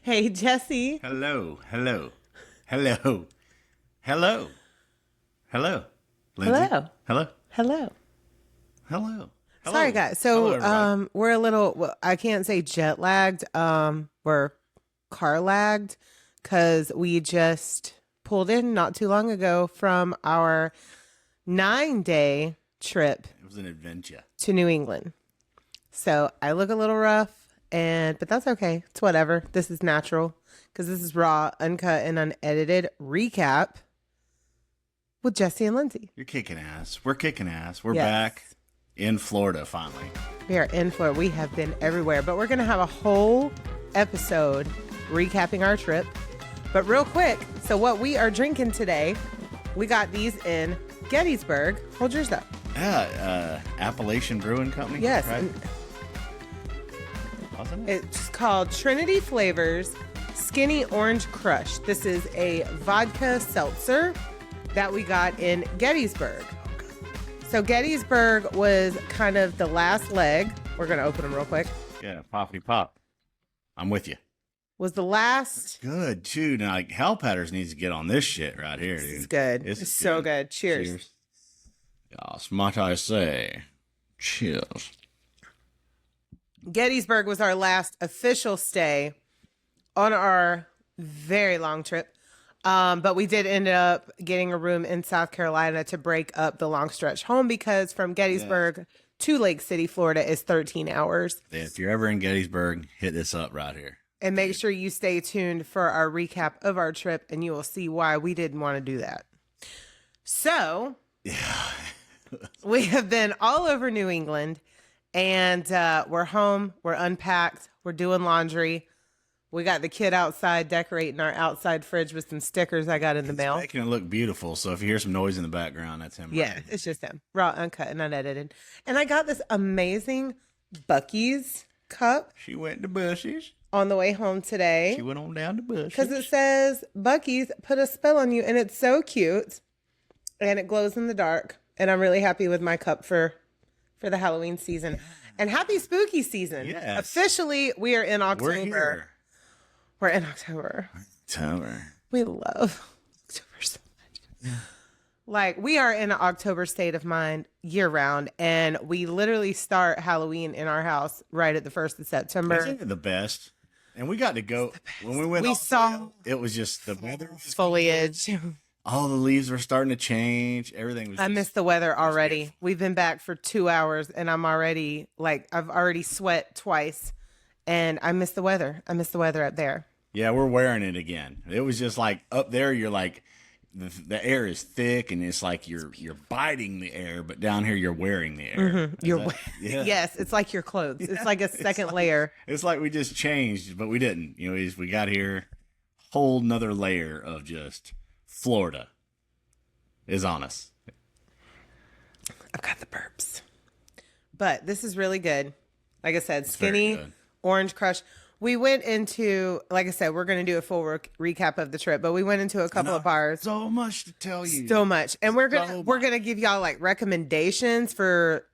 Hey, Jesse. Hello, hello, hello, hello, hello, Lindsay. Hello. Hello, Hello. hello, Sorry, hello. guys. Hello, So, everybody. we're a little, well, I can't say jet lagged. We're car lagged because we just pulled in not too long ago from our 9-day trip It was an adventure. to New England. So I look a little rough, but that's okay. It's whatever. This is natural because this is raw, uncut, and unedited recap with Jesse and Lindsay. You're kicking ass. We're kicking ass. We're Yes. back in Florida finally. We are in Florida. We have been everywhere, but we're going to have a whole episode recapping our trip. But real quick, so what we are drinking today, we got these in Gettysburg. Hold yours up. Yeah, Appalachian Brewing Company. Yes. right? And Wasn't it? it's called Trinity Flavors Skinny Orange Crush. This is a vodka seltzer that we got in Gettysburg. So Gettysburg was kind of the last leg. We're going to open them real quick. Yeah, poppity pop. I'm with you. Was the last. Good too. Now, like Hell Patters needs to get on this shit right here, dude. It's good. This It's is so good. Cheers. Yes, might I say. Cheers. Gettysburg was our last official stay on our very long trip. But we did end up getting a room in South Carolina to break up the long stretch home because from Gettysburg to Lake City, Florida is 13 hours. If you're ever in Gettysburg, hit this up right here. And make sure you stay tuned for our recap of our trip and you will see why we didn't want to do that. So Yeah. we have been all over New England and we're home, we're unpacked, we're doing laundry. We got the kid outside decorating our outside fridge with some stickers I got in the mail. Making it look beautiful. So if you hear some noise in the background, that's him. Yeah, right? it's just him. Raw, uncut, and unedited. And I got this amazing Buc-ee's cup She went to Bushes. on the way home today She went on down to Bushes. because it says Buc-ee's put a spell on you, and it's so cute, and it glows in the dark. And I'm really happy with my cup for the Halloween season. And happy spooky season. Yes. Officially, we are in October. We're here. We're in October. Tower. We love October so much. Like, we are in an October state of mind year round, and we literally start Halloween in our house right at the 1st of September. Isn't it the best? And we got to go. When we went, We off the saw- hill, it was just the weather. Was, Foliage. all the leaves were starting to change. Everything was. I miss the weather already. We've been back for 2 hours, and I'm already, like, I've already sweat twice, and I miss the weather. I miss the weather up there. Yeah, we're wearing it again. It was just like up there. You're like, the air is thick, and it's like you're biting the air, but down here you're wearing the air. Yeah. Yes, it's like your clothes. It's like a second layer. It's like we just changed, but we didn't. You know, we got here, whole nother layer of just Florida is on us. I've got the burps. But this is really good. Like I said, very skinny good. orange crush. We went into, like I said, we're going to do a full recap of the trip, but we went into a couple of bars. So much to tell you. So much. And we're So going to give y'all like recommendations for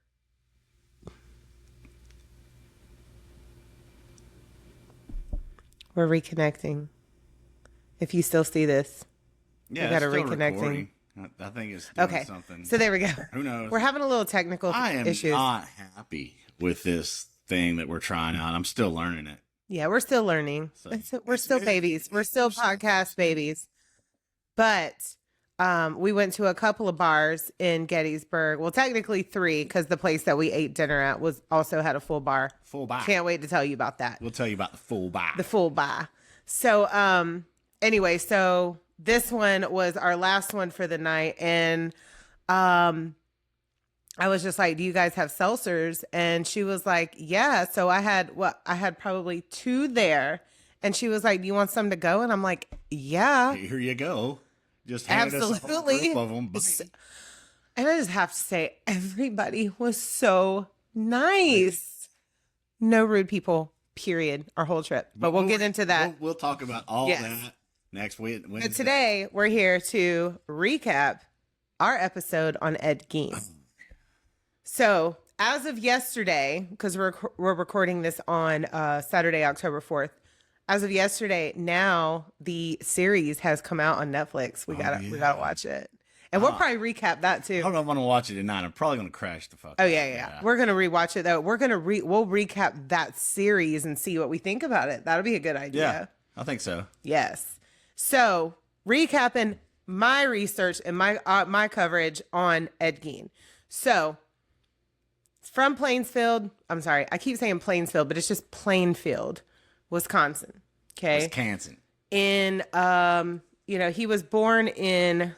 we're reconnecting. If you still see this. Yeah, we got it's a still reconnecting. recording. I think it's doing Okay. something. So there we go. Who knows? We're having a little technical I am issues. not happy with this thing that we're trying out. I'm still learning it. Yeah, we're still learning. So- We're still babies. We're still podcast babies. But we went to a couple of bars in Gettysburg. Well, technically 3, because the place that we ate dinner at was also had a full bar. Full buy. Can't wait to tell you about that. We'll tell you about the full buy. The full bar. So anyway, so this one was our last one for the night. And I was just like, do you guys have seltzers? And she was like, yeah. So I had probably 2 there. And she was like, do you want some to go? And I'm like, yeah. Here you go. Just hand us a whole Absolutely. group of them. Bye. And I just have to say, everybody was so nice. No rude people, period, our whole trip. But we'll get into that. We'll talk about all Yes. that next week. But today, we're here to recap our episode on Ed Gein. So, as of yesterday, because we're recording this on Saturday, October 4th, as of yesterday, now the series has come out on Netflix. We gotta watch it. And we'll probably recap that too. I don't know if I'm gonna watch it tonight. I'm probably gonna crash the fuck. Oh yeah. We're gonna rewatch it though. We'll recap that series and see what we think about it. That'll be a good idea. Yeah, I think so. Yes. So recapping my research and my coverage on Ed Gein. So it's from Plainfield. I'm sorry, I keep saying Plainfield, but it's just Plainfield, Wisconsin. Okay. Wisconsin. In he was born in.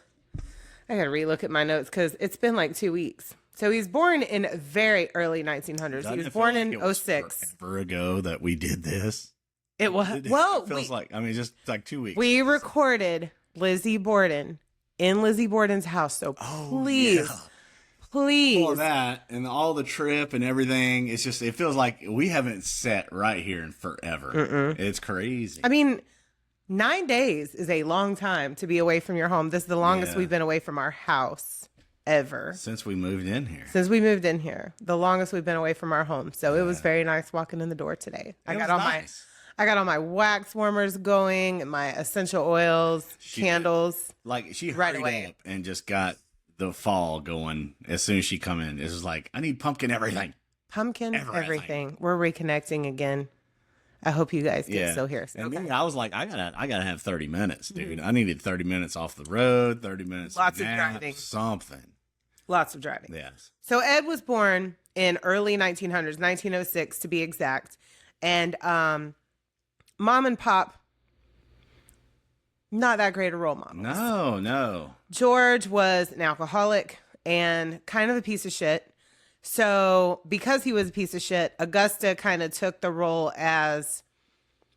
I gotta relook at my notes because it's been like 2 weeks. So he's born in very early 1900s. He was born in 06. Forever ago that we did this. It was It feels like just like 2 weeks. We recorded Lizzie Borden in Lizzie Borden's house. So please. All that and all the trip and everything. It's just it feels like we haven't sat right here in forever. It's crazy. I mean, 9 days is a long time to be away from your home. This is the longest we've been away from our house ever. Since we moved in here. The longest we've been away from our home. So it was very nice walking in the door today. I got all my wax warmers going and my essential oils, candles. Like she hurried up and just got the fall going as soon as she come in. It was like, I need pumpkin everything. Pumpkin everything. We're reconnecting again. I hope you guys get so here. And then I was like, I gotta have 30 minutes, dude. I needed 30 minutes off the road, 30 minutes. Lots of driving. Something. Lots of driving. Yes. So Ed was born in early 1900s, 1906 to be exact. And mom and pop, not that great a role model. No. George was an alcoholic and kind of a piece of shit. So because he was a piece of shit, Augusta kind of took the role as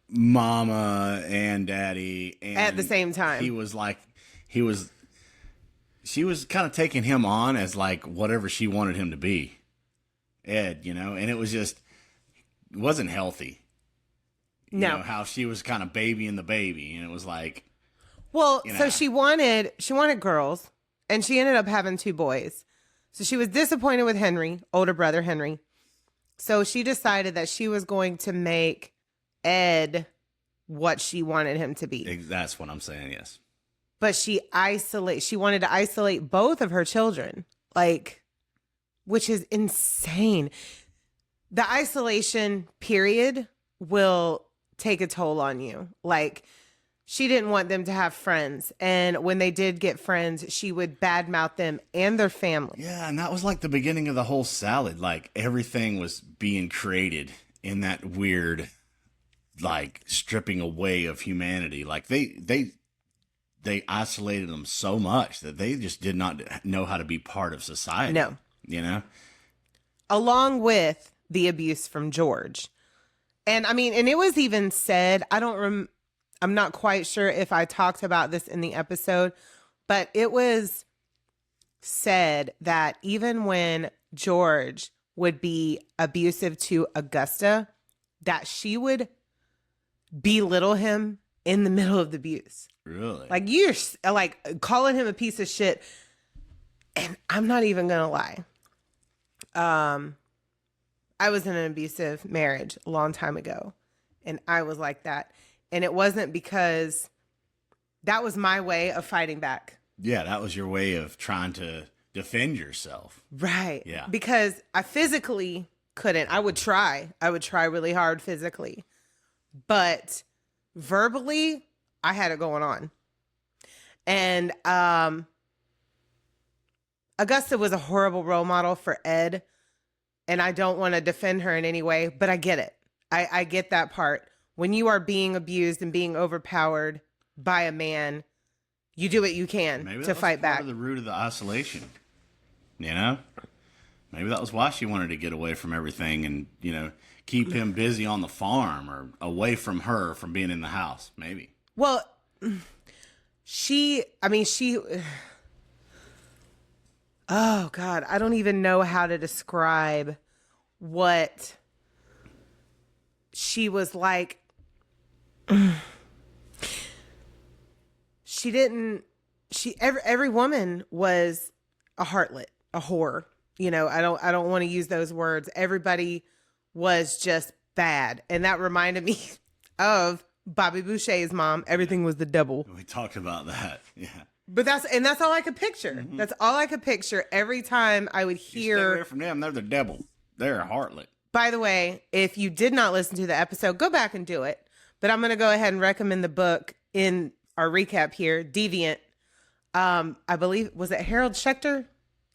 mama and daddy. And at the same time. She was kind of taking him on as like whatever she wanted him to be. Ed, and it wasn't healthy. No. You know, how she was kind of babying the baby. And it was like. Well, so she wanted girls and she ended up having 2 boys. So she was disappointed with Henry, older brother Henry. So she decided that she was going to make Ed what she wanted him to be. That's what I'm saying, yes. But she wanted to isolate both of her children, which is insane. The isolation period will take a toll on you. She didn't want them to have friends. And when they did get friends, she would badmouth them and their family. Yeah, and that was like the beginning of the whole salad. Like everything was being created in that weird, stripping away of humanity. Like they isolated them so much that they just did not know how to be part of society. No. Along with the abuse from George. And and it was even said, I'm not quite sure if I talked about this in the episode, but it was said that even when George would be abusive to Augusta, that she would belittle him in the middle of the abuse. Really? You're calling him a piece of shit. And I'm not even going to lie. I was in an abusive marriage a long time ago, and I was like that. And it wasn't because that was my way of fighting back. Yeah, that was your way of trying to defend yourself. Right. Yeah. Because I physically couldn't. I would try really hard physically. But verbally, I had it going on. And Augusta was a horrible role model for Ed. And I don't want to defend her in any way, but I get it. I get that part. When you are being abused and being overpowered by a man, you do what you can to fight back. Maybe that was part of the root of the isolation. Maybe that was why she wanted to get away from everything and, keep him busy on the farm or away from her from being in the house. Maybe. Well, oh God, I don't even know how to describe what she was like. Every woman was a harlot, a whore. I don't want to use those words. Everybody was just bad. And that reminded me of Bobby Boucher's mom. Everything was the double. We talked about that. Yeah. But that's all I could picture. Mm-hmm. That's all I could picture every time I would hear. Stay away from them. They're the devil. They're a harlot. By the way, if you did not listen to the episode, go back and do it. But I'm going to go ahead and recommend the book in our recap here, Deviant. I believe, was it Harold Schechter?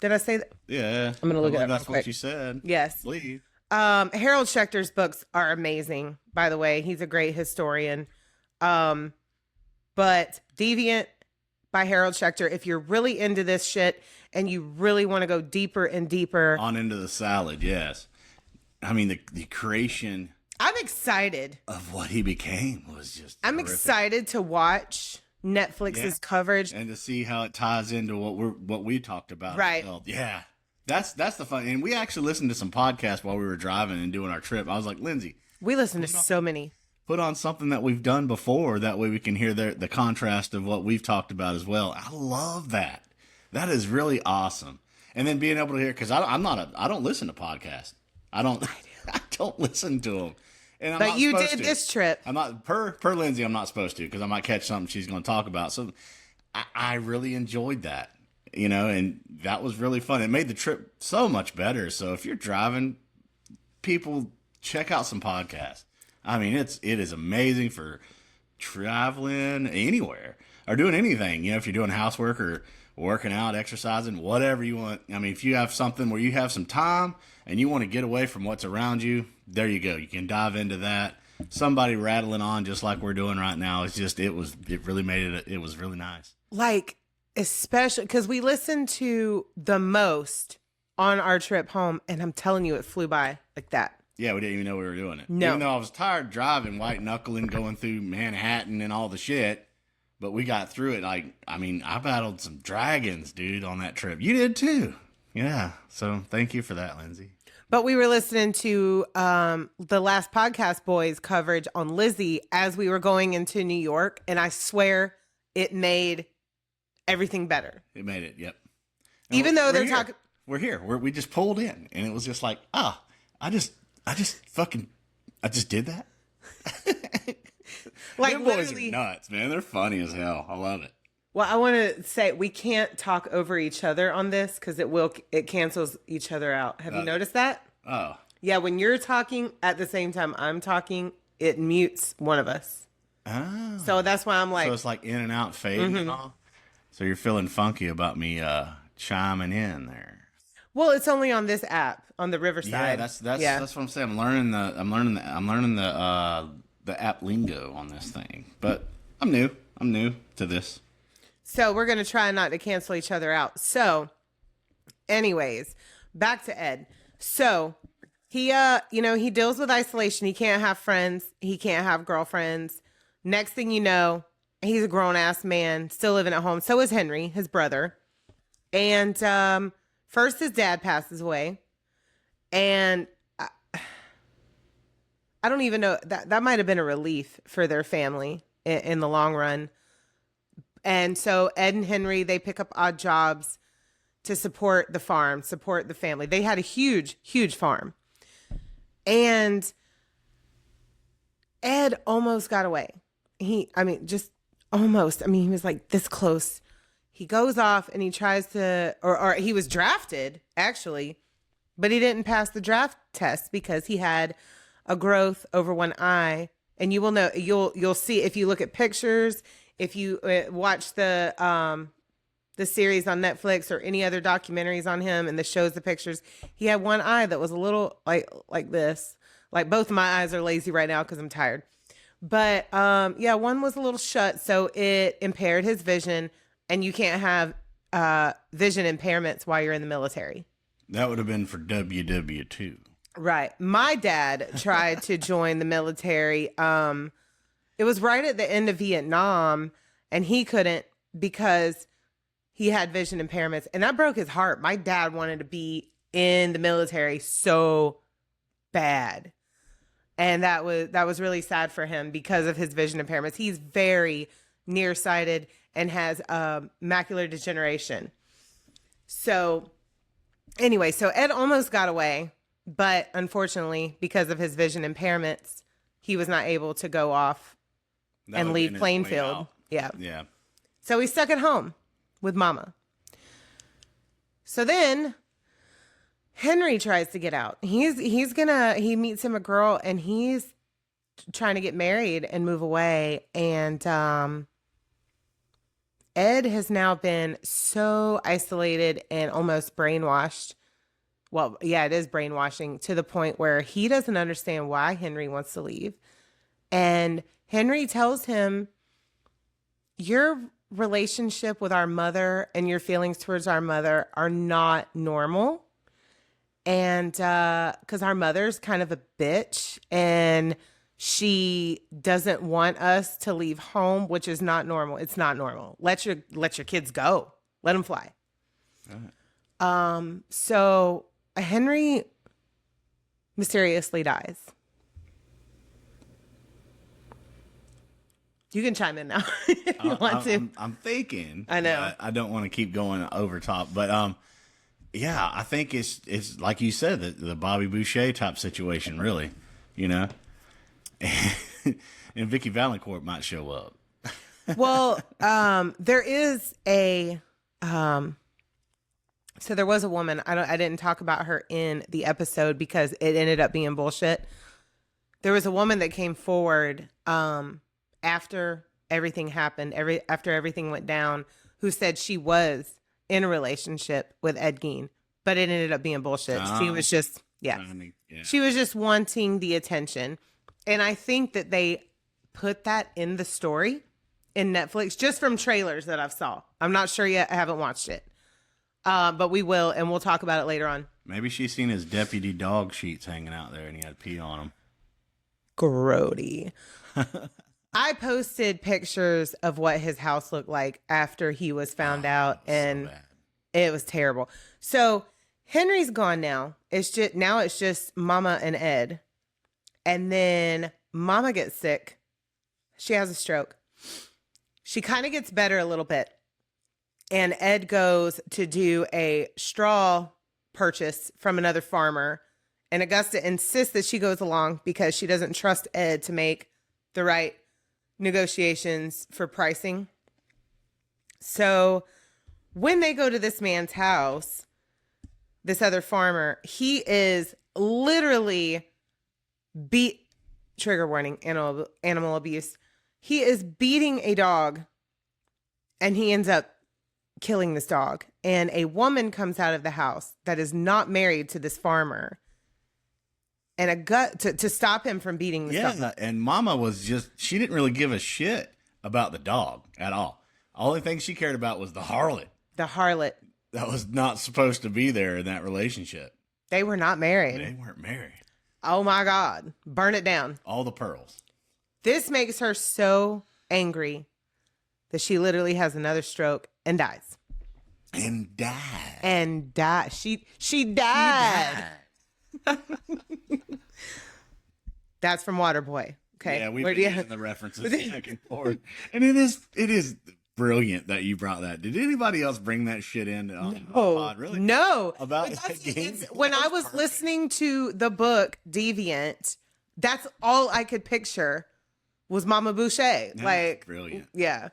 Did I say that? Yeah. I'm going to look at it. That's what you said. Yes. Please. Harold Schechter's books are amazing, by the way. He's a great historian. But Deviant by Harold Schechter, if you're really into this shit and you really want to go deeper and deeper. On into the salad, yes. I mean, the creation. I'm excited. Of what he became was just I'm horrific. Excited to watch Netflix's coverage. And to see how it ties into what we talked about. Right. Well, yeah. That's the fun. And we actually listened to some podcasts while we were driving and doing our trip. I was like, Lindsay. We listened to so many. Put on something that we've done before. That way we can hear the contrast of what we've talked about as well. I love that. That is really awesome. And then being able to hear, because I don't listen to podcasts. I don't listen to them. And but you did this trip. I'm not per Lindsay. I'm not supposed to because I might catch something she's going to talk about. So I really enjoyed that, and that was really fun. It made the trip so much better. So if you're driving, people check out some podcasts. I mean, it is amazing for traveling anywhere or doing anything. If you're doing housework or working out, exercising, whatever you want. I mean, if you have something where you have some time and you want to get away from what's around you, there you go. You can dive into that. Somebody rattling on just like we're doing right now. It really made it. It was really nice. Like, especially because we listened to the most on our trip home, and I'm telling you, it flew by like that. Yeah, we didn't even know we were doing it. No. Even though I was tired driving, white knuckling, going through Manhattan and all the shit. But we got through it. I battled some dragons, dude, on that trip. You did too. Yeah. So thank you for that, Lindsay. But we were listening to the last podcast boys coverage on Lizzie as we were going into New York. And I swear it made everything better. It made it. Yep. Even though they're talking. We're here. We just pulled in and it was just like, I just did that. Like, them boys are nuts, man. They're funny as hell. I love it. Well, I want to say we can't talk over each other on this because it cancels each other out. Have you noticed that? Oh. Yeah, when you're talking at the same time I'm talking, it mutes one of us. Oh. So that's why I'm like. So it's like in and out fading and all. So you're feeling funky about me chiming in there. Well, it's only on this app on the Riverside. Yeah, that's what I'm saying. I'm learning the app lingo on this thing, but I'm new to this. So we're going to try not to cancel each other out. So anyways, back to Ed. So he, he deals with isolation. He can't have friends. He can't have girlfriends. Next thing you know, he's a grown ass man still living at home. So is Henry, his brother. And, first his dad passes away. And I don't even know that might've been a relief for their family in the long run. And so Ed and Henry, they pick up odd jobs to support the farm, support the family. They had a huge, huge farm. And Ed almost got away. Just almost. He was like this close. He goes off and he tries to, or he was drafted actually, but he didn't pass the draft test because he had a growth over one eye. And you will know, you'll see if you look at pictures, if you watch the series on Netflix or any other documentaries on him and shows the pictures, he had one eye that was a little like this. Like both of my eyes are lazy right now because I'm tired. But one was a little shut, so it impaired his vision, and you can't have vision impairments while you're in the military. That would have been for WW2. Right. My dad tried to join the military. It was right at the end of Vietnam, and he couldn't because he had vision impairments, and that broke his heart. My dad wanted to be in the military so bad. And that was really sad for him because of his vision impairments. He's very nearsighted and has macular degeneration. So anyway, so Ed almost got away, but unfortunately, because of his vision impairments, he was not able to go off and leave been his way Plainfield. out. Yeah. Yeah. So he's stuck at home with mama. So then Henry tries to get out. He meets him a girl and he's trying to get married and move away. And Ed has now been so isolated and almost brainwashed. Well, yeah, it is brainwashing to the point where he doesn't understand why Henry wants to leave. And Henry tells him, your relationship with our mother and your feelings towards our mother are not normal. And because our mother's kind of a bitch and she doesn't want us to leave home, which is not normal. It's not normal. Let your kids go. Let them fly. Right. So Henry mysteriously dies. You can chime in now if you want to. I'm thinking. I know. I don't want to keep going over top, but yeah, I think it's like you said, the Bobby Boucher type situation, really, you know. And Vicky Valancourt might show up. Well, there is a so there was a woman. I didn't talk about her in the episode because it ended up being bullshit. There was a woman that came forward after everything happened, after everything went down, who said she was in a relationship with Ed Gein, but it ended up being bullshit. She was just she was just wanting the attention. And I think that they put that in the story in Netflix just from trailers that I've saw. I'm not sure yet. I haven't watched it. But we will, and we'll talk about it later on. Maybe she's seen his deputy dog sheets hanging out there and he had pee on them. Grody. I posted pictures of what his house looked like after he was found out, and so bad. It was terrible. So Henry's gone now. It's just Mama and Ed. And then Mama gets sick. She has a stroke. She kind of gets better a little bit. And Ed goes to do a straw purchase from another farmer. And Augusta insists that she goes along because she doesn't trust Ed to make the right negotiations for pricing. So when they go to this man's house, this other farmer, he is literally trigger warning, animal abuse. He is beating a dog and he ends up killing this dog. And a woman comes out of the house that is not married to this farmer and to stop him from beating the dog. Yeah, and Mama was she didn't really give a shit about the dog at all. Only thing she cared about was the harlot. The harlot. That was not supposed to be there in that relationship. They were not married. They weren't married. Oh my God. Burn it down. All the pearls. This makes her so angry that she literally has another stroke and dies. And died. And died. She died. That's from Waterboy. Okay. Yeah, we've been using the references back and forth. And it is brilliant that you brought that. Did anybody else bring that shit in? No. Pod, really? No. About that game? When I was listening to the book Deviant, that's all I could picture was Mama Boucher. Yeah, like, brilliant. Yeah.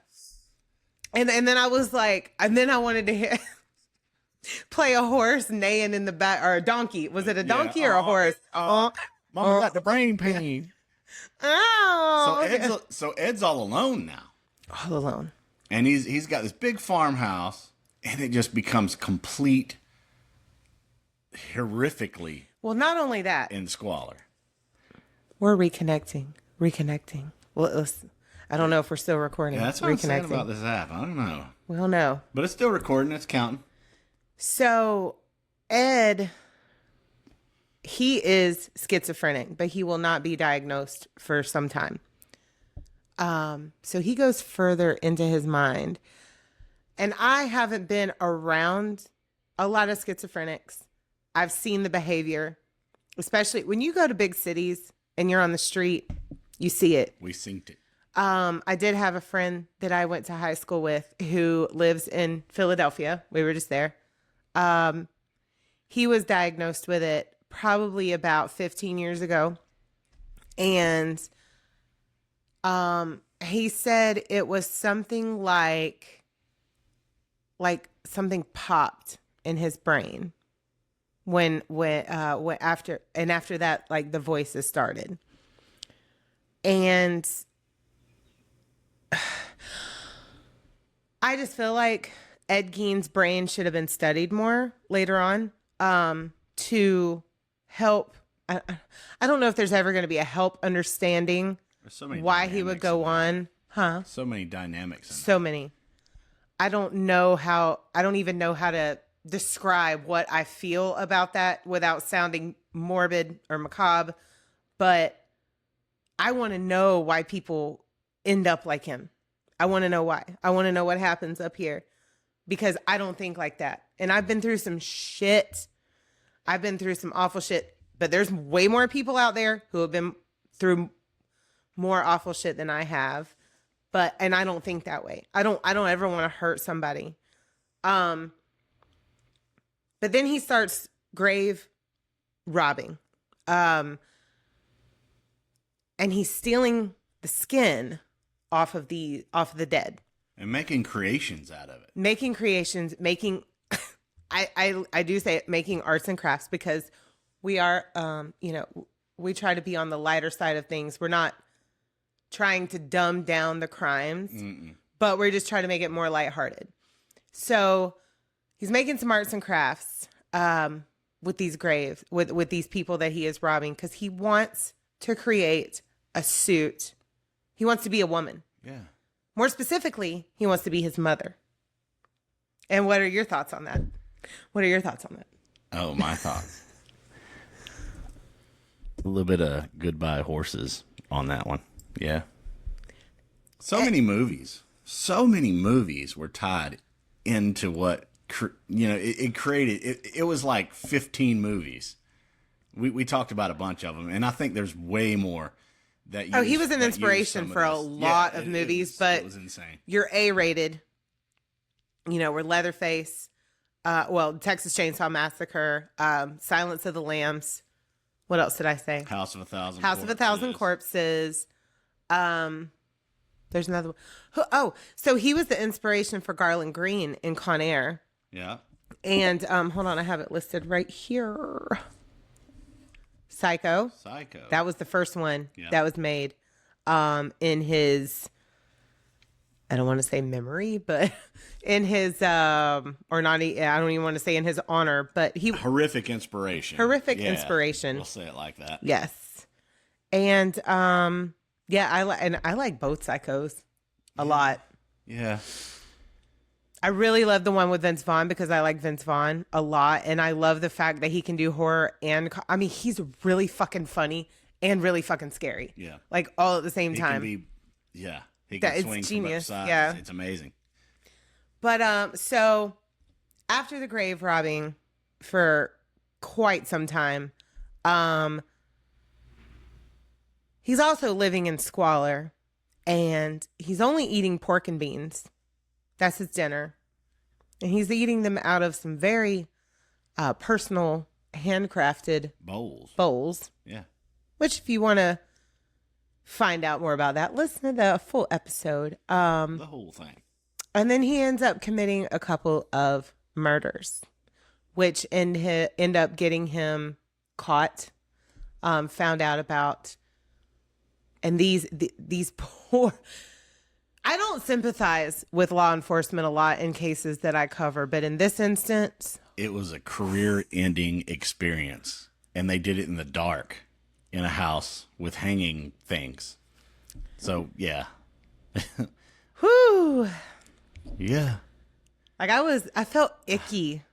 And then I was like, and then I wanted to hear play a horse neighing in the back, or a donkey. Was it a donkey or a horse? Mama got the brain pain. Oh. So Ed's all alone now. All alone. And he's got this big farmhouse, and it just becomes horrifically. Well, not only that, in squalor. We're reconnecting. Well, listen, I don't know if we're still recording. Yeah, that's what I'm saying about this app. I don't know. We don't know. But it's still recording. It's counting. So Ed, he is schizophrenic, but he will not be diagnosed for some time. So he goes further into his mind. And I haven't been around a lot of schizophrenics. I've seen the behavior, especially when you go to big cities and you're on the street, you see it. We synced it. I did have a friend that I went to high school with who lives in Philadelphia. We were just there. He was diagnosed with it probably about 15 years ago. And he said it was something like something popped in his brain when after that, like the voices started. And I just feel like Ed Gein's brain should have been studied more later on, to help. I don't know if there's ever going to be a help understanding so many why he would go on. Huh? So many dynamics. So many. I don't even know how to describe what I feel about that without sounding morbid or macabre, but I want to know why people end up like him. I want to know why. I want to know what happens up here, because I don't think like that. And I've been through some shit. I've been through some awful shit, but there's way more people out there who have been through more awful shit than I have. And I don't think that way. I don't ever want to hurt somebody. But then he starts grave robbing. And he's stealing the skin off of the dead. And making creations out of it. Making creations, I do say it, making arts and crafts, because we are, we try to be on the lighter side of things. We're not trying to dumb down the crimes, but we're just trying to make it more lighthearted. So he's making some arts and crafts with these graves, with these people that he is robbing, because he wants to create a suit. He wants to be a woman. Yeah. More specifically, he wants to be his mother. And what are your thoughts on that? Oh, my thoughts. A little bit of goodbye horses on that one. Yeah. So many movies were tied into what, it created. It was like 15 movies. We talked about a bunch of them, and I think there's way more. He was an inspiration for a lot of movies, but it was insane. You're A-rated. We're Leatherface, Texas Chainsaw Massacre, Silence of the Lambs. What else did I say? House of a Thousand Corpses. There's another one. So he was the inspiration for Garland Green in Con Air. Yeah. And hold on, I have it listed right here. Psycho. That was the first one that was made in his, I don't want to say memory, but in his, I don't even want to say in his honor, but horrific inspiration. Inspiration. We'll say it like that. Yes. And, I like both Psychos a lot. Yeah. I really love the one with Vince Vaughn, because I like Vince Vaughn a lot. And I love the fact that he can do horror he's really fucking funny and really fucking scary. Yeah. Like all at the same time. He can swing genius. From both sides. Yeah. It's amazing. But, so after the grave robbing for quite some time, he's also living in squalor, and he's only eating pork and beans. That's his dinner. And he's eating them out of some very personal, handcrafted bowls. Yeah. Which, if you want to find out more about that, listen to the full episode. The whole thing. And then he ends up committing a couple of murders, which end up getting him caught, found out about. And these poor... I don't sympathize with law enforcement a lot in cases that I cover, but in this instance... It was a career-ending experience, and they did it in the dark in a house with hanging things. So, yeah. Whew. Yeah. Like, I felt icky.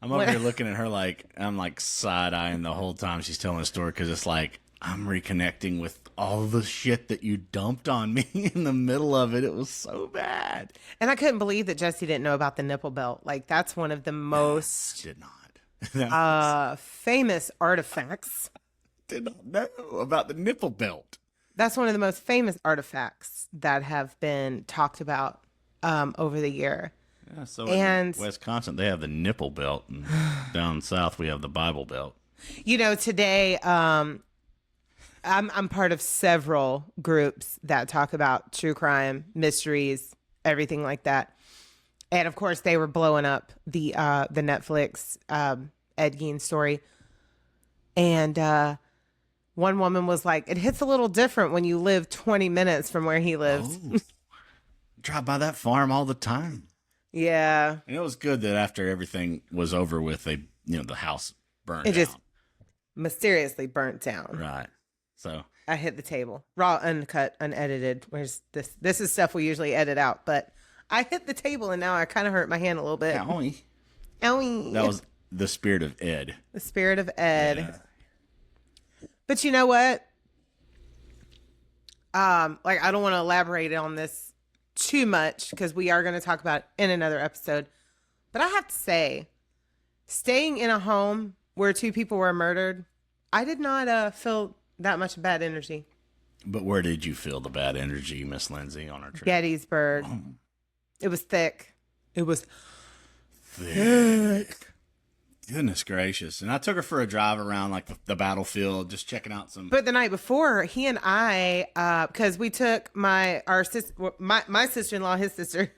I'm over here looking at her like, I'm like side-eyeing the whole time she's telling the story, because it's like, I'm reconnecting with all the shit that you dumped on me in the middle of it. It was so bad. And I couldn't believe that Jesse didn't know about the nipple belt. Like, that's one of the most did not. famous artifacts. Did not know about the nipple belt. That's one of the most famous artifacts that have been talked about over the year. Yeah, so in Wisconsin, they have the nipple belt, and down south we have the Bible belt. Today, I'm part of several groups that talk about true crime, mysteries, everything like that. And of course, they were blowing up the Netflix Ed Gein story. And one woman was like, "It hits a little different when you live 20 minutes from where he lives." Oh, drive by that farm all the time. Yeah, And it was good that after everything was over with, the house burned it just out. mysteriously burnt down. Right. So I hit the table, raw, uncut, unedited. Where's this? This is stuff we usually edit out, but I hit the table and now I kind of hurt my hand a little bit. owie. Owie. That was the spirit of Ed. The spirit of Ed. Yeah. But you know what? Like, I don't want to elaborate on this too much because we are going to talk about it in another episode. But I have to say, staying in a home where 2 people were murdered, I did not feel that much bad energy. But where did you feel the bad energy, Miss Lindsay, on our trip? Gettysburg. Oh. It was thick. It was Thick. Goodness gracious. And I took her for a drive around like the battlefield, just checking out some. But the night before, he and I, because we took my sister-in-law, his sister,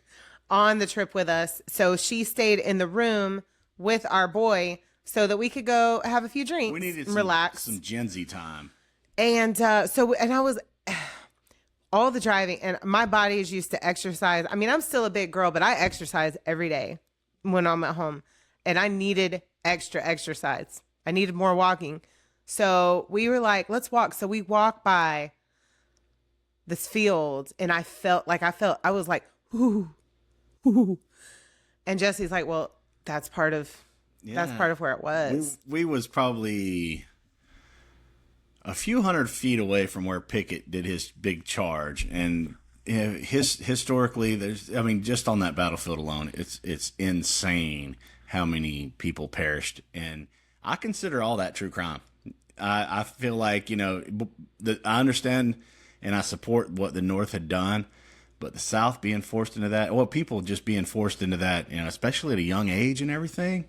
on the trip with us. So she stayed in the room with our boy so that we could go have a few drinks, We needed and relax. some Gen Z time. And and I was all the driving, and my body is used to exercise. I mean, I'm still a big girl, but I exercise every day when I'm at home, and I needed extra exercise. I needed more walking. So we were like, let's walk. So we walked by this field, and I was like, ooh, ooh. And Jesse's like, well, that's part of where it was. We was probably a few hundred feet away from where Pickett did his big charge, and historically, just on that battlefield alone, it's insane how many people perished, and I consider all that true crime. I feel like I understand and I support what the North had done, but the South being forced into that, people just being forced into that, especially at a young age and everything.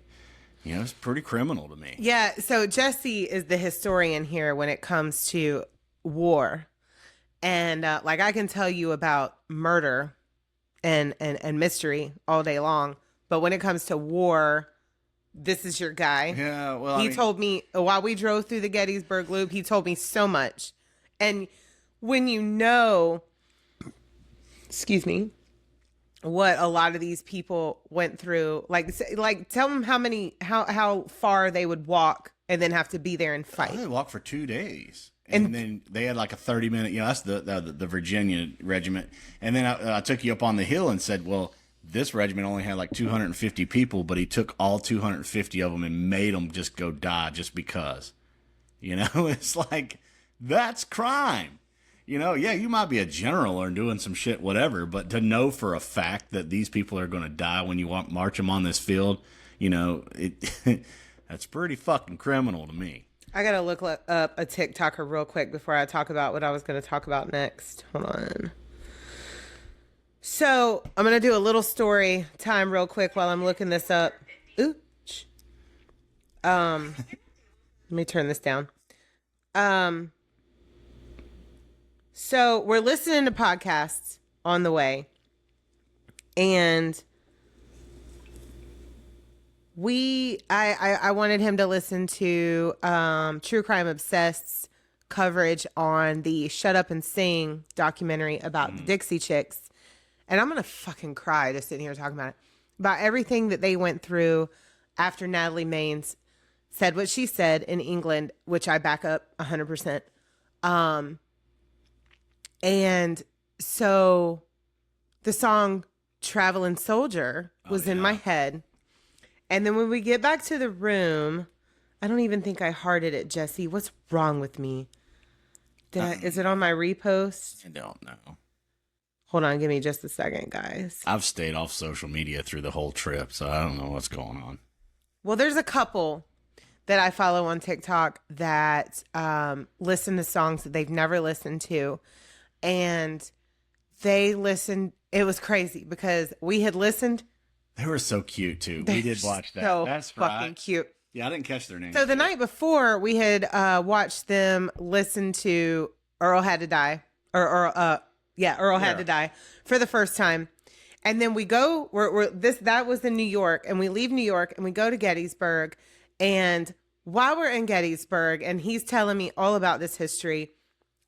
It's pretty criminal to me. Yeah, so Jesse is the historian here when it comes to war. And I can tell you about murder and mystery all day long. But when it comes to war, this is your guy. Yeah, well, he told me while we drove through the Gettysburg Loop, he told me so much. And when excuse me, what a lot of these people went through, like tell them how far they would walk and then have to be there and fight. They walked for 2 days, and then they had like a 30-minute. That's the Virginia regiment. And then I took you up on the hill and said, well, this regiment only had like 250 people, but he took all 250 of them and made them just go die just because. It's like, that's crime. Yeah, you might be a general or doing some shit, whatever, but to know for a fact that these people are going to die when you march them on this field, that's pretty fucking criminal to me. I got to look up a TikToker real quick before I talk about what I was going to talk about next. Hold on. So I'm going to do a little story time real quick while I'm looking this up. Ooh. Let me turn this down. So we're listening to podcasts on the way, and I wanted him to listen to True Crime Obsessed's coverage on the Shut Up and Sing documentary about the Dixie Chicks, and I'm gonna fucking cry just sitting here talking about everything that they went through after Natalie Maines said what she said in England, which I back up 100%. And so the song Traveling Soldier was in my head. And then when we get back to the room, I don't even think I hearted it, Jesse. What's wrong with me? Is it on my repost? I don't know. Hold on, give me just a second, guys. I've stayed off social media through the whole trip, so I don't know what's going on. Well, there's a couple that I follow on TikTok that listen to songs that they've never listened to. And they listened. It was crazy because we had listened. They were so cute too. We did watch that. So That's fucking right. cute. Yeah, I didn't catch their names. So the night before, we had watched them listen to Earl Had to Die, Earl Had to Die for the first time. And then we go, that was in New York, and we leave New York and we go to Gettysburg. And while we're in Gettysburg, and he's telling me all about this history,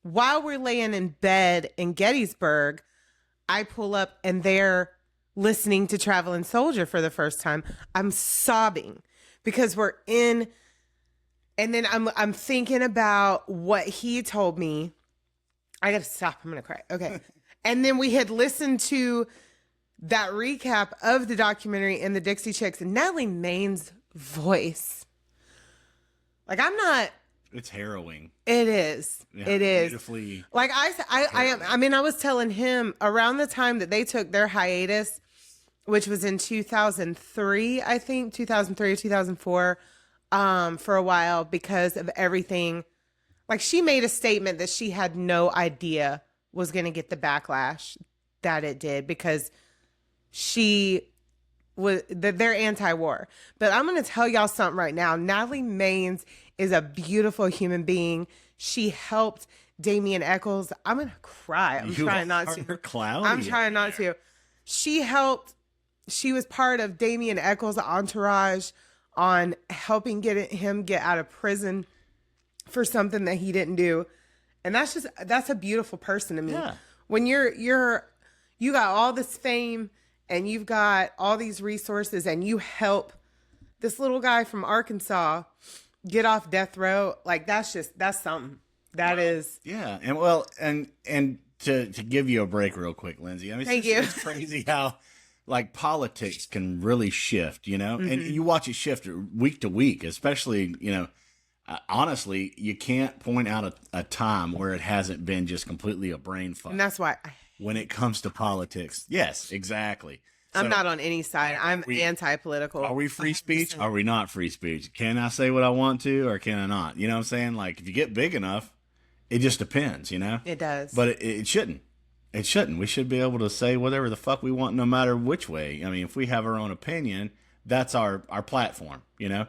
while we're laying in bed in Gettysburg, I pull up and they're listening to Traveling Soldier for the first time. I'm sobbing because we're in, and then I'm thinking about what he told me. I gotta stop. I'm gonna cry. Okay. And then we had listened to that recap of the documentary in the Dixie Chicks, and Natalie Maine's voice. Like, I'm not. It's harrowing. It is. Yeah, it is. Beautifully. Like I was telling him around the time that they took their hiatus, which was in 2003, I think 2003 or 2004, for a while because of everything. Like, she made a statement that she had no idea was going to get the backlash that it did because they're anti-war. But I'm going to tell y'all something right now. Natalie Maines is a beautiful human being. She helped Damien Eccles. I'm going to cry. I'm trying not to. I'm trying not to. She was part of Damien Eccles' entourage on helping him get out of prison for something that he didn't do. And that's a beautiful person to me. Yeah. When you got all this fame and you've got all these resources and you help this little guy from Arkansas get off death row, like that's something. That is. Yeah. And to give you a break real quick, Lindsay. I mean, it's crazy how like politics can really shift, you know, and you watch it shift week to week, especially, you know, honestly, you can't point out a time where it hasn't been just completely a brain fuck. And that's why when it comes to politics. Yes, exactly. I'm not on any side. I'm anti-political. Are we free speech? Are we not free speech? Can I say what I want to or can I not? You know what I'm saying? Like, if you get big enough, it just depends, you know? It does. But it shouldn't. It shouldn't. We should be able to say whatever the fuck we want no matter which way. I mean, if we have our own opinion, that's our platform, you know?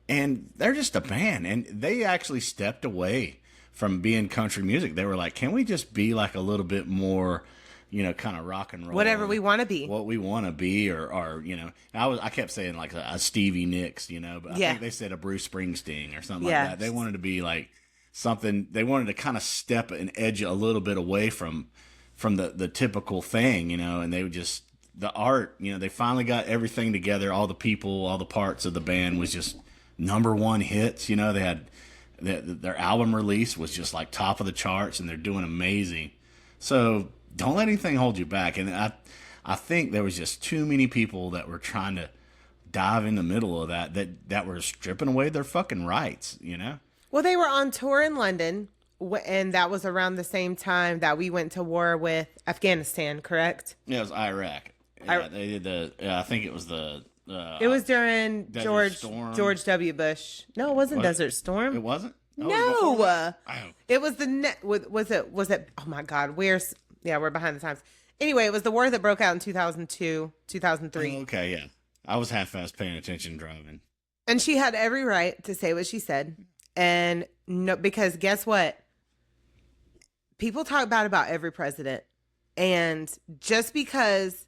And they're just a band. And they actually stepped away from being country music. They were like, can we just be like a little bit more, you know, kind of rock and roll? Whatever we want to be. What we want to be or you know. I kept saying like a Stevie Nicks, you know, but I think they said a Bruce Springsteen or something like that. They wanted to be like something. They wanted to kind of step and edge a little bit away from the typical thing, you know, and they would just, the art, you know, they finally got everything together. All the people, all the parts of the band was just #1 hits. You know, they had their album release was just like top of the charts and they're doing amazing. So don't let anything hold you back. And I think there was just too many people that were trying to dive in the middle of that were stripping away their fucking rights, you know? Well, they were on tour in London, and that was around the same time that we went to war with Afghanistan, correct? Yeah, it was Iraq. Yeah, they did I think it was the... it was during George W. Bush. No, it wasn't Desert Storm. It wasn't? No. It was was it? Oh my God. We're behind the times. Anyway, it was the war that broke out in 2002, 2003. Oh, okay, yeah. I was half-assed paying attention driving. And she had every right to say what she said. And no, because guess what? People talk bad about every president. And just because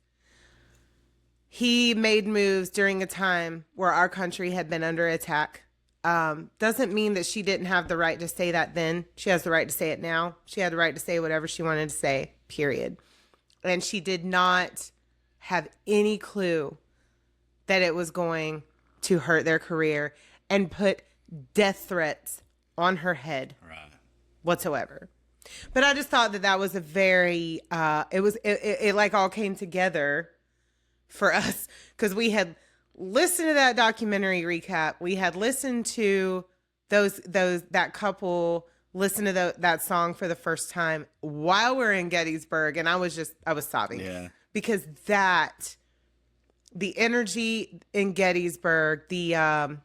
he made moves during a time where our country had been under attack, doesn't mean that she didn't have the right to say that then. She has the right to say it now. She had the right to say whatever she wanted to say, period. And she did not have any clue that it was going to hurt their career and put death threats on her head whatsoever. But I just thought that was a very, it like all came together for us because we had listened to that documentary recap. We had listened to that couple listen to that song for the first time while we're in Gettysburg. And I was sobbing because the energy in Gettysburg, the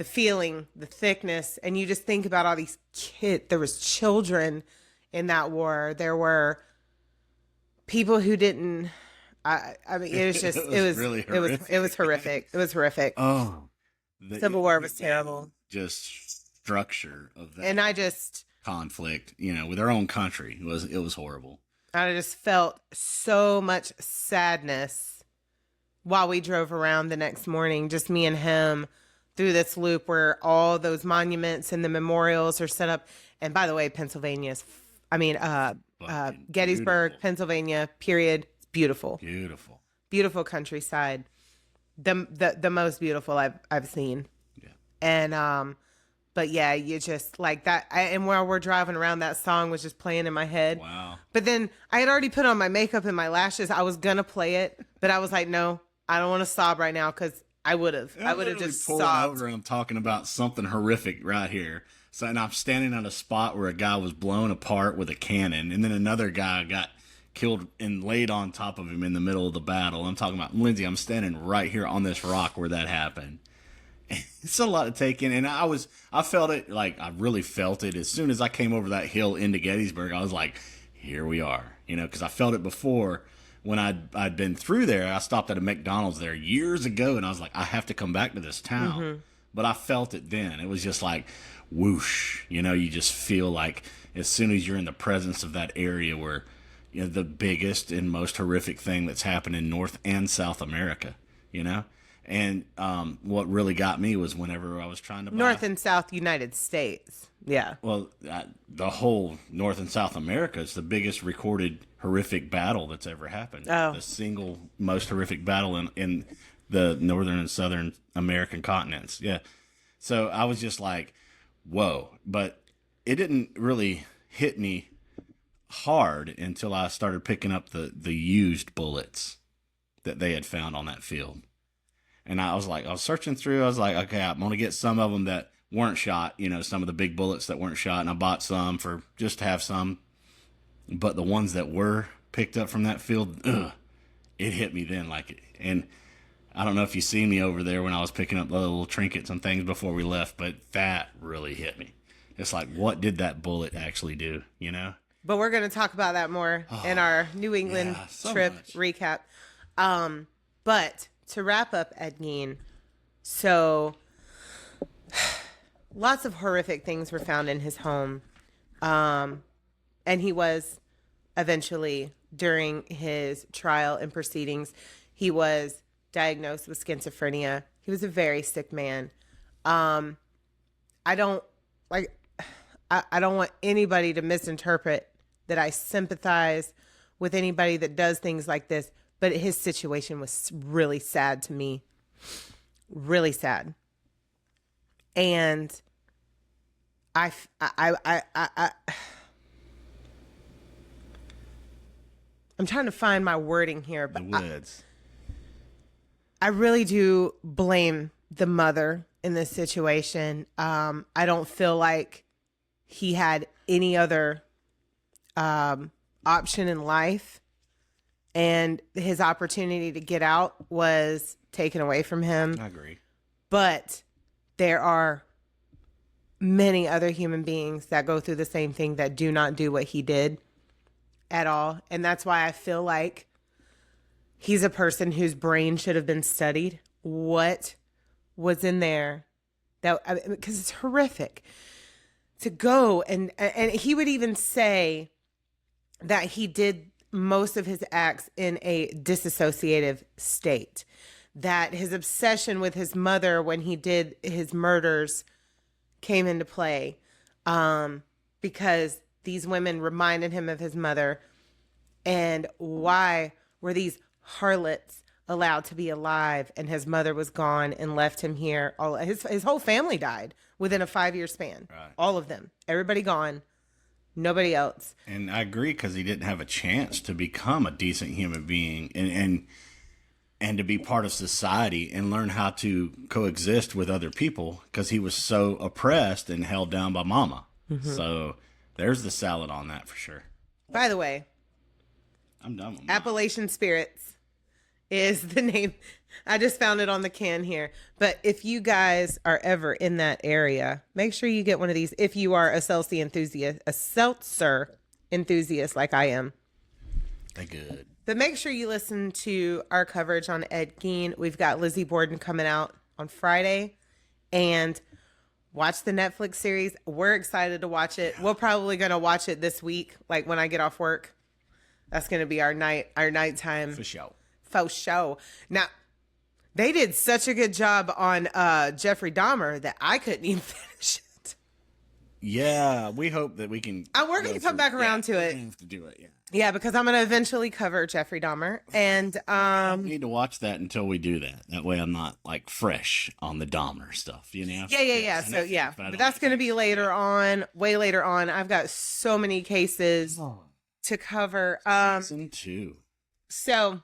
feeling, the thickness, and you just think about all these kids. There was children in that war. There were people who didn't I mean, it was just, really it was, horrific. it was horrific. It was horrific. Oh, Civil War was terrible. Just structure of that And I just conflict, with our own country it was horrible. I just felt so much sadness while we drove around the next morning, just me and him through this loop where all those monuments and the memorials are set up. And by the way, Gettysburg, Beautiful. Pennsylvania, period. It's beautiful. Beautiful. Beautiful countryside. The most beautiful I've seen. Yeah. And but yeah, you just like that. And while we're driving around, that song was just playing in my head. Wow. But then I had already put on my makeup and my lashes. I was gonna play it, but I was like, no, I don't want to sob right now because I would have just pulling sobbed. over and I'm talking about something horrific right here. So, and I'm standing at a spot where a guy was blown apart with a cannon, and then another guy got killed and laid on top of him in the middle of the battle. I'm talking about Lindsay. I'm standing right here on this rock where that happened. It's a lot to take in, and I felt it, like I really felt it as soon as I came over that hill into Gettysburg. I was like, here we are, because I felt it before when I'd been through there. I stopped at a McDonald's there years ago, and I was like, I have to come back to this town. Mm-hmm. But I felt it then. It was just like whoosh, you just feel like as soon as you're in the presence of that area where the biggest and most horrific thing that's happened in North and South America, And what really got me was whenever I was trying to buy North and South United States. Yeah. Well, the whole North and South America is the biggest recorded horrific battle that's ever happened. Oh. The single most horrific battle in the Northern and Southern American continents. Yeah. So I was just like, whoa. But it didn't really hit me hard until I started picking up the used bullets that they had found on that field. And I was searching through. I was like, okay, I'm going to get some of them that weren't shot, some of the big bullets that weren't shot. And I bought some for just to have some. But the ones that were picked up from that field, it hit me then. And I don't know if you see me over there when I was picking up the little trinkets and things before we left, but that really hit me. It's like, what did that bullet actually do, But we're going to talk about that more in our New England trip recap. But to wrap up, Gein, so lots of horrific things were found in his home. And he was eventually, during his trial and proceedings, he was diagnosed with schizophrenia. He was a very sick man. I don't want anybody to misinterpret that I sympathize with anybody that does things like this, but his situation was really sad to me. Really sad. And I'm trying to find my wording here, but the woods. I really do blame the mother in this situation. I don't feel like he had any other option in life, and his opportunity to get out was taken away from him. I agree. But there are many other human beings that go through the same thing that do not do what he did at all. And that's why I feel like he's a person whose brain should have been studied. What was in there? Because it's horrific to go and he would even say that he did most of his acts in a disassociative state, that his obsession with his mother when he did his murders came into play, because these women reminded him of his mother. And why were these harlots allowed to be alive and his mother was gone and left him here? His whole family died within a 5-year span. Right. All of them. Everybody gone. Nobody else. And I agree, because he didn't have a chance to become a decent human being and to be part of society and learn how to coexist with other people, because he was so oppressed and held down by mama. Mm-hmm. So there's the salad on that for sure. By the way, I'm done with Appalachian Spirits is the name. I just found it on the can here. But if you guys are ever in that area, make sure you get one of these. If you are a seltzer enthusiast like I am. They're good. But make sure you listen to our coverage on Ed Gein. We've got Lizzie Borden coming out on Friday. And watch the Netflix series. We're excited to watch it. We're probably going to watch it this week, like when I get off work. That's going to be our nighttime. For sure. Faux show. Now, they did such a good job on Jeffrey Dahmer that I couldn't even finish it. Yeah, we hope that we can. We're going to come back around to it. We have to do it, yeah. Yeah, because I'm going to eventually cover Jeffrey Dahmer. And We need to watch that until we do that. That way I'm not like fresh on the Dahmer stuff, you know? Yeah. So, yeah. But that's going to be later on, way later on. I've got so many cases to cover. Season 2. So,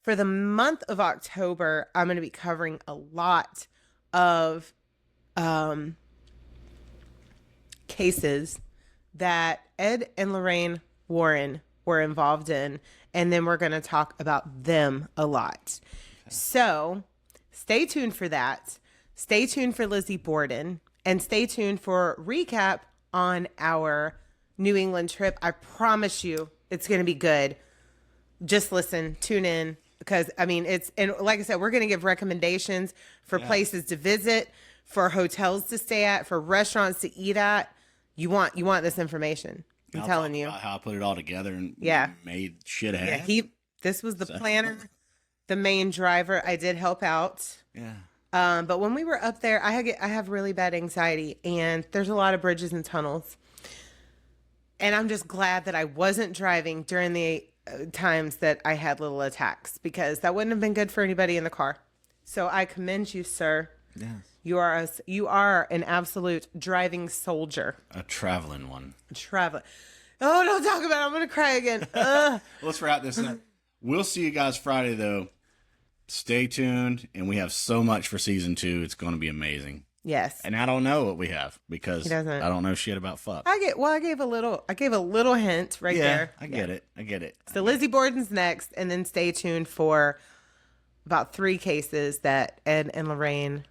for the month of October, I'm going to be covering a lot of cases that Ed and Lorraine Warren were involved in, and then we're going to talk about them a lot. Okay. So stay tuned for that. Stay tuned for Lizzie Borden, and stay tuned for recap on our New England trip. I promise you it's going to be good. Just listen, tune in, because I mean, and like I said, we're going to give recommendations for places to visit, for hotels to stay at, for restaurants to eat at. You want this information. I'm telling you how I put it all together and made shit happen. Yeah, this was the planner, the main driver. I did help out. Yeah. But when we were up there, I have really bad anxiety, and there's a lot of bridges and tunnels. And I'm just glad that I wasn't driving during the times that I had little attacks, because that wouldn't have been good for anybody in the car. So I commend you, sir. Yes. You are an absolute driving soldier. A traveling one. Traveling. Oh, don't talk about it. I'm going to cry again. Let's wrap this up. We'll see you guys Friday, though. Stay tuned. And we have so much for season 2. It's going to be amazing. Yes. And I don't know what we have, because I don't know shit about fuck. I gave a little hint right there. I get it. So Lizzie Borden's next, and then stay tuned for about 3 cases that Ed and Lorraine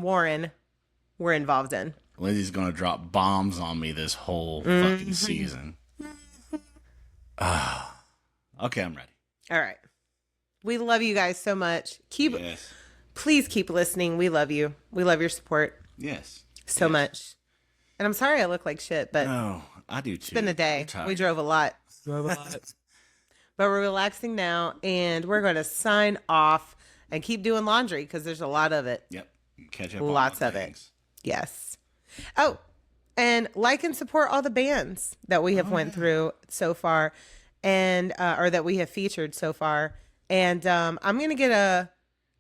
Warren were involved in. Lizzie's going to drop bombs on me this whole fucking season. Okay, I'm ready. All right. We love you guys so much. Please keep listening. We love you. We love your support. Yes. So much. And I'm sorry I look like shit, but no, I do too. It's been a day. We drove a lot. But we're relaxing now, and we're going to sign off and keep doing laundry, because there's a lot of it. Yep. Catch up. Lots of it. Yes. Oh, and like and support all the bands that we have went through so far, and or that we have featured so far. And I'm going to get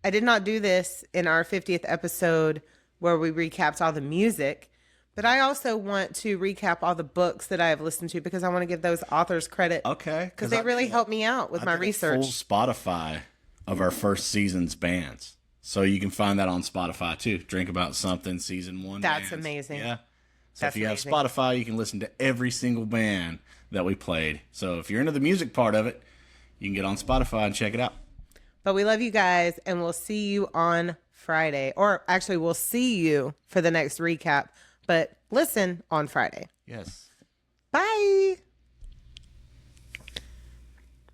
I did not do this in our 50th episode where we recapped all the music, but I also want to recap all the books that I have listened to, because I want to give those authors credit. Okay. Because they really helped me out with my research. Full Spotify of our first season's bands. So you can find that on Spotify too. Drink About Something, season 1. That's bands. amazing. Yeah. So That's if you amazing. have Spotify, you can listen to every single band that we played. So if you're into the music part of it, you can get on Spotify and check it out. But we love you guys, and we'll see you on Friday. Or actually, we'll see you for the next recap. But listen on Friday. Yes. Bye.